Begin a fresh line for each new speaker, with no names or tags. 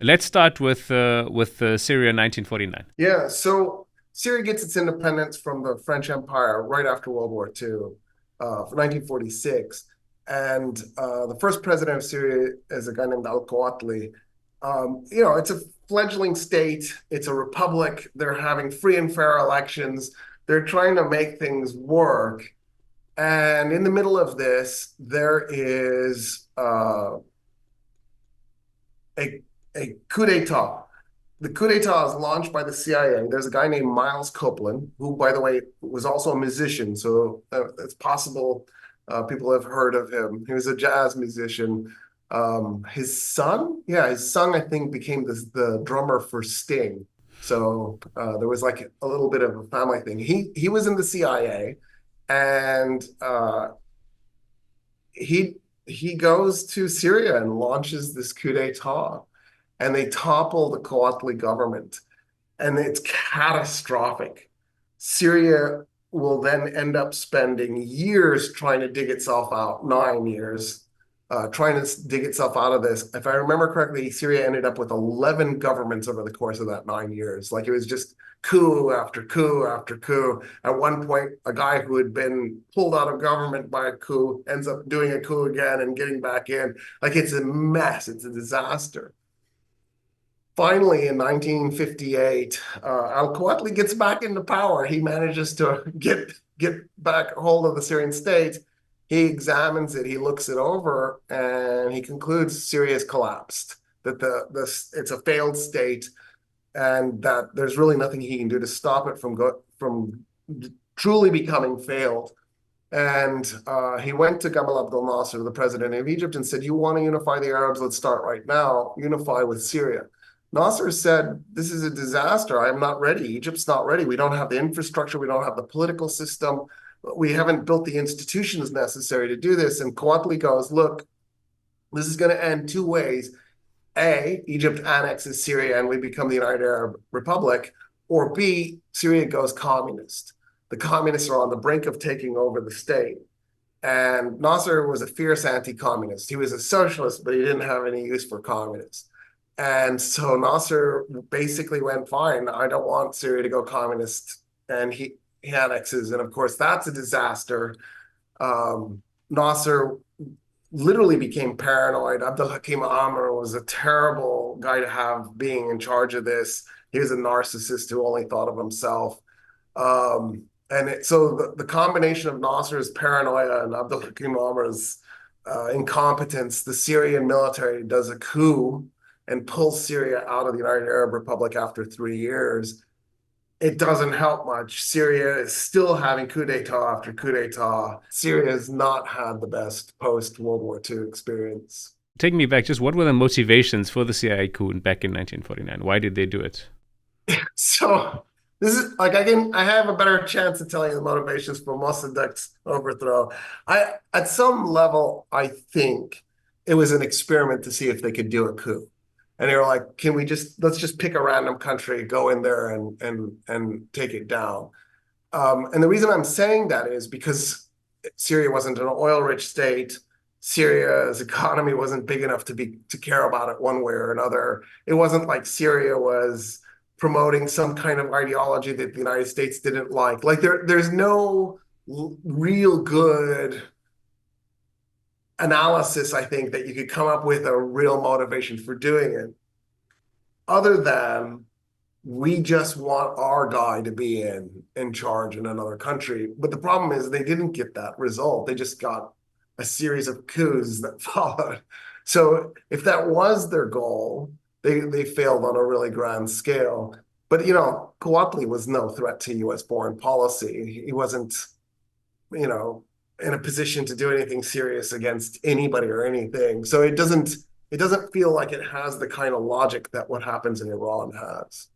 Let's start with Syria 1949.
Yeah, so Syria gets its independence from the French Empire right after World War II, 1946. And the first president of Syria is a guy named Al-Qawatli. It's a fledgling state. It's a republic. They're having free and fair elections. They're trying to make things work. And in the middle of this, there is a, a coup d'etat. The coup d'etat is launched by the CIA. There's a guy named Miles Copeland, who, by the way, was also a musician. So it's possible people have heard of him. He was a jazz musician. His son, I think, became the drummer for Sting. So there was like a little bit of a family thing. He was in the CIA, and he he goes to Syria and launches this coup d'etat, and they topple the Kowatli government, and it's catastrophic. Syria will then end up spending years trying to dig itself out, 9 years, trying to dig itself out of this. If I remember correctly, Syria ended up with 11 governments over the course of that 9 years. Like it was just coup after coup after coup. At one point, a guy who had been pulled out of government by a coup ends up doing a coup again and getting back in. Like it's a mess. It's a disaster. Finally, in 1958, Al-Qawatli gets back into power. He manages to get back hold of the Syrian state. He examines it, he looks it over, and he concludes Syria has collapsed, that it's a failed state, and that there's really nothing he can do to stop it from truly becoming failed. And he went to Gamal Abdel Nasser, the president of Egypt, and said, "You want to unify the Arabs? Let's start right now. Unify with Syria." Nasser said, "This is a disaster. I'm not ready. Egypt's not ready. We don't have the infrastructure. We don't have the political system. We haven't built the institutions necessary to do this." And Kouatly goes, "Look, this is going to end two ways. A, Egypt annexes Syria and we become the United Arab Republic, or B, Syria goes communist. The communists are on the brink of taking over the state." And Nasser was a fierce anti-communist. He was a socialist, but he didn't have any use for communists. And so Nasser basically went, "Fine, I don't want Syria to go communist." And he annexes. And of course, that's a disaster. Nasser literally became paranoid. Abdul Hakim Amr was a terrible guy to have being in charge of this. He was a narcissist who only thought of himself. So the combination of Nasser's paranoia and Abdul Hakim Amr's incompetence, the Syrian military does a coup and pulls Syria out of the United Arab Republic after 3 years. It doesn't help much. Syria is still having coup d'etat after coup d'etat. Syria has not had the best post World War II experience.
Take me back. Just what were the motivations for the CIA coup back in 1949? Why did they do it?
So this is like I have a better chance of telling you the motivations for Mossadeg's overthrow. I At some level I think it was an experiment to see if they could do a coup. And they were like, "Can we just let's just pick a random country, go in there and take it down." And the reason I'm saying that is because Syria wasn't an oil-rich state. Syria's economy wasn't big enough to care about it one way or another. It wasn't like Syria was promoting some kind of ideology that the United States didn't like. Like there's no real good analysis, I think, that you could come up with a real motivation for doing it, other than we just want our guy to be in charge in another country. But the problem is they didn't get that result. They just got a series of coups that followed. So if that was their goal, they failed on a really grand scale. But Kouatly was no threat to U.S. foreign policy. He wasn't, in a position to do anything serious against anybody or anything. So it doesn't feel like it has the kind of logic that what happens in Iran has.